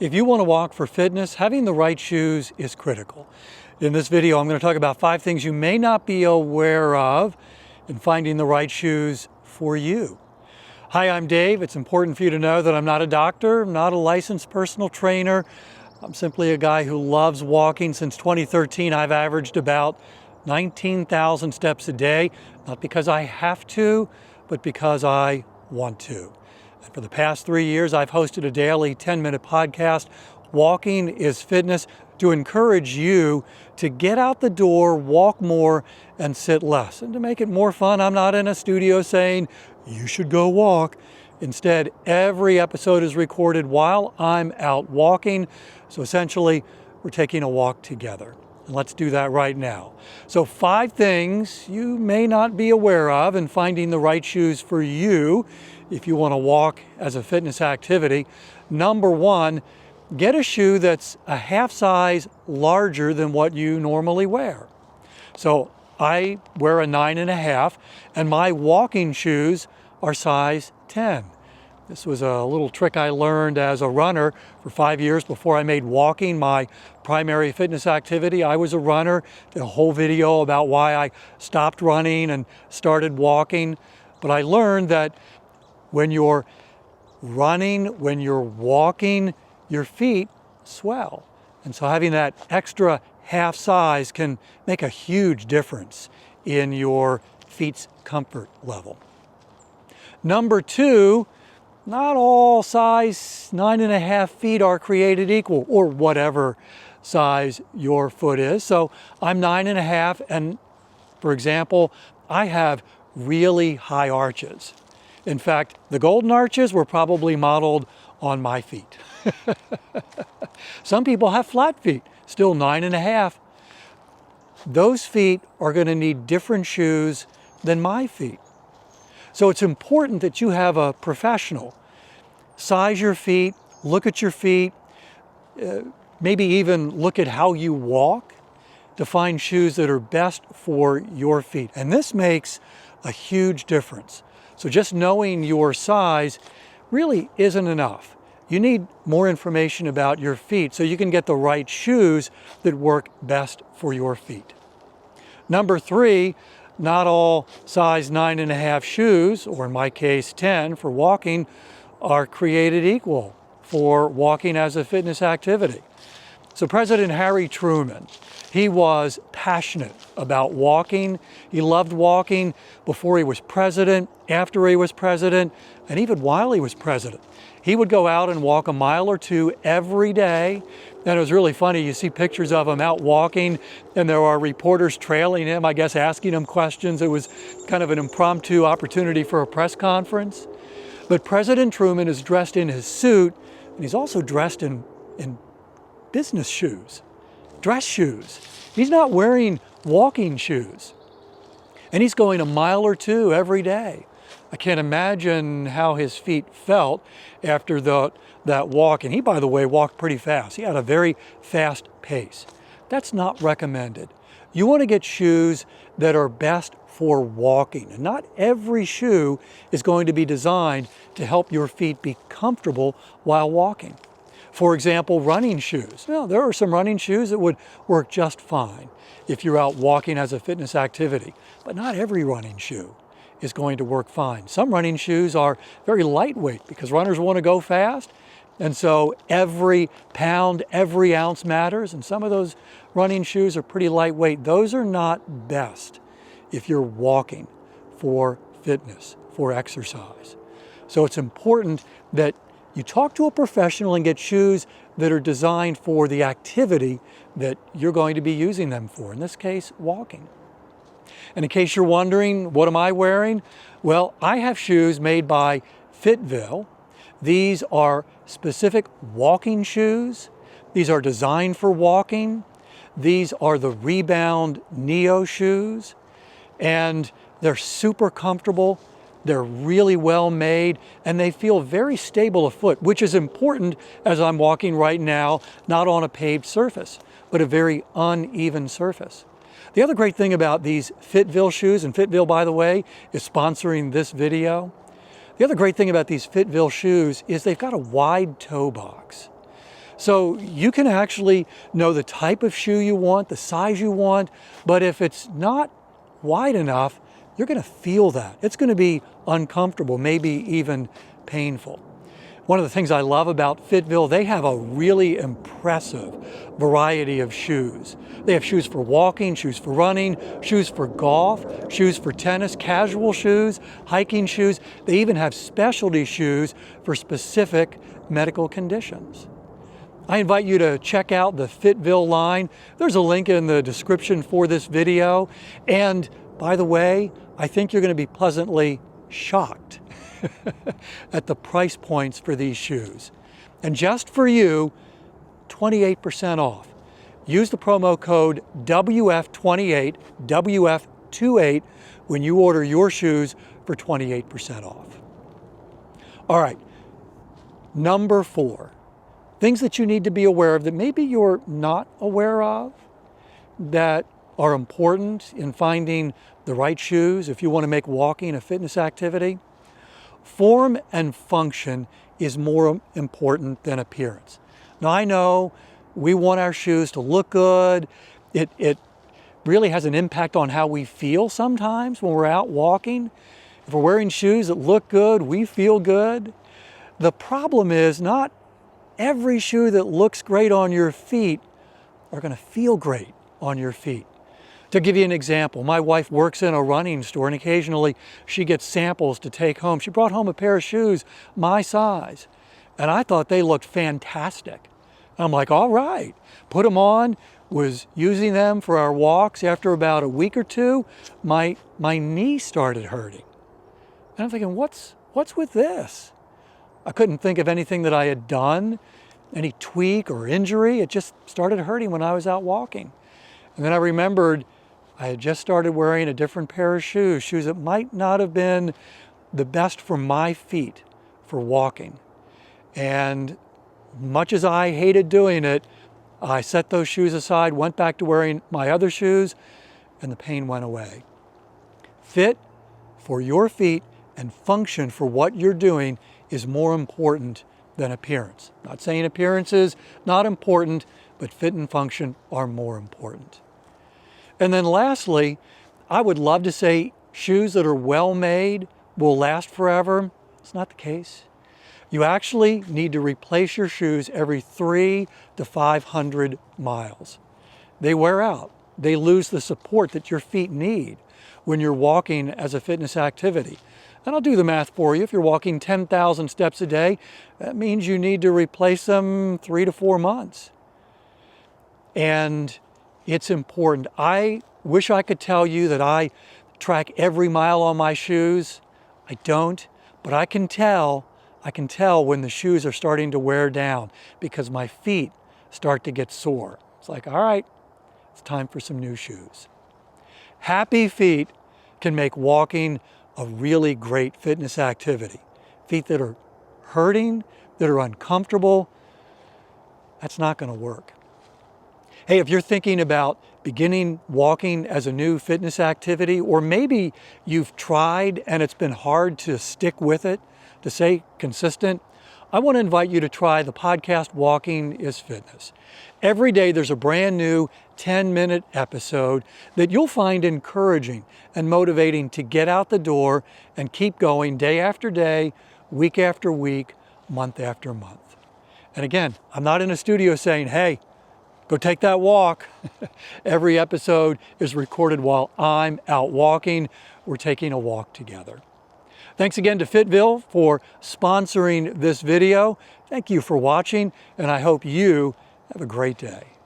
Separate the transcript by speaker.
Speaker 1: If you want to walk for fitness, having the right shoes is critical. In this video, I'm going to talk about 5 things you may not be aware of in finding the right shoes for you. Hi, I'm Dave. It's important for you to know that I'm not a doctor, I'm not a licensed personal trainer. I'm simply a guy who loves walking. Since 2013, I've averaged about 19,000 steps a day, not because I have to, but because I want to. And for the past 3 years, I've hosted a daily 10-minute podcast, Walking is Fitness, to encourage you to get out the door, walk more, and sit less. And to make it more fun, I'm not in a studio saying, you should go walk. Instead, every episode is recorded while I'm out walking. So essentially, we're taking a walk together. And let's do that right now. So 5 things you may not be aware of in finding the right shoes for you if you want to walk as a fitness activity. Number 1, get a shoe that's a half size larger than what you normally wear. So I wear a 9.5, and my walking shoes are size 10. This was a little trick I learned as a runner for 5 years before I made walking my primary fitness activity. I was a runner, did a whole video about why I stopped running and started walking. But I learned that when you're running, when you're walking, your feet swell. And so having that extra half size can make a huge difference in your feet's comfort level. Number 2, not all size 9.5 feet are created equal, or whatever size your foot is. So I'm 9.5, and for example, I have really high arches. In fact, the golden arches were probably modeled on my feet. Some people have flat feet, still 9.5. Those feet are going to need different shoes than my feet. So it's important that you have a professional size your feet, look at your feet, maybe even look at how you walk to find shoes that are best for your feet. And this makes a huge difference. So just knowing your size really isn't enough. You need more information about your feet so you can get the right shoes that work best for your feet. Number 3, not all size 9.5 shoes, or in my case 10 for walking, are created equal for walking as a fitness activity. So President Harry Truman, he was passionate about walking. He loved walking before he was president, after he was president, and even while he was president. He would go out and walk a mile or 2 every day. And it was really funny. You see pictures of him out walking, and there are reporters trailing him, I guess asking him questions. It was kind of an impromptu opportunity for a press conference. But President Truman is dressed in his suit, and he's also dressed in business shoes, dress shoes. He's not wearing walking shoes. And he's going a mile or 2 every day. I can't imagine how his feet felt after that walk. And he, by the way, walked pretty fast. He had a very fast pace. That's not recommended. You want to get shoes that are best for walking. And not every shoe is going to be designed to help your feet be comfortable while walking. For example, running shoes. Now, there are some running shoes that would work just fine if you're out walking as a fitness activity. But not every running shoe is going to work fine. Some running shoes are very lightweight because runners want to go fast. And so every pound, every ounce matters. And some of those running shoes are pretty lightweight. Those are not best if you're walking for fitness, for exercise. So it's important that you talk to a professional and get shoes that are designed for the activity that you're going to be using them for. In this case, walking. And in case you're wondering, what am I wearing? Well, I have shoes made by Fitville. These are specific walking shoes. These are designed for walking. These are the Rebound Neo shoes. And they're super comfortable. They're really well made, and they feel very stable afoot, which is important as I'm walking right now, not on a paved surface, but a very uneven surface. The other great thing about these Fitville shoes, and Fitville, by the way, is sponsoring this video. The other great thing about these Fitville shoes is they've got a wide toe box. So you can actually know the type of shoe you want, the size you want, but if it's not wide enough, you're going to feel that. It's going to be uncomfortable, maybe even painful. One of the things I love about Fitville, they have a really impressive variety of shoes. They have shoes for walking, shoes for running, shoes for golf, shoes for tennis, casual shoes, hiking shoes. They even have specialty shoes for specific medical conditions. I invite you to check out the Fitville line. There's a link in the description for this video. And by the way, I think you're going to be pleasantly shocked at the price points for these shoes. And just for you, 28% off. Use the promo code WF28, WF28 when you order your shoes for 28% off. All right, number 4, things that you need to be aware of that maybe you're not aware of that are important in finding the right shoes if you want to make walking a fitness activity. Form and function is more important than appearance. Now I know we want our shoes to look good. It really has an impact on how we feel sometimes when we're out walking. If we're wearing shoes that look good, we feel good. The problem is not every shoe that looks great on your feet are going to feel great on your feet. To give you an example, my wife works in a running store and occasionally she gets samples to take home. She brought home a pair of shoes my size and I thought they looked fantastic. I'm like, all right, put them on, was using them for our walks. After about a week or two, my knee started hurting. And I'm thinking, what's with this? I couldn't think of anything that I had done, any tweak or injury. It just started hurting when I was out walking. And then I remembered I had just started wearing a different pair of shoes that might not have been the best for my feet for walking. And much as I hated doing it, I set those shoes aside, went back to wearing my other shoes, and the pain went away. Fit for your feet and function for what you're doing is more important than appearance. Not saying appearance is not important, but fit and function are more important. And then lastly, I would love to say shoes that are well made will last forever. It's not the case. You actually need to replace your shoes every 300 to 500 miles. They wear out. They lose the support that your feet need when you're walking as a fitness activity. And I'll do the math for you. If you're walking 10,000 steps a day, that means you need to replace them 3 to 4 months. And it's important. I wish I could tell you that I track every mile on my shoes. I don't, but I can tell when the shoes are starting to wear down because my feet start to get sore. It's like, all right, it's time for some new shoes. Happy feet can make walking a really great fitness activity. Feet that are hurting, that are uncomfortable, that's not going to work. Hey, if you're thinking about beginning walking as a new fitness activity, or maybe you've tried and it's been hard to stick with it, to stay consistent, I want to invite you to try the podcast Walking is Fitness. Every day there's a brand new 10-minute episode that you'll find encouraging and motivating to get out the door and keep going day after day, week after week, month after month. And again, I'm not in a studio saying, hey, go take that walk. Every episode is recorded while I'm out walking. We're taking a walk together. Thanks again to Fitville for sponsoring this video. Thank you for watching, and I hope you have a great day.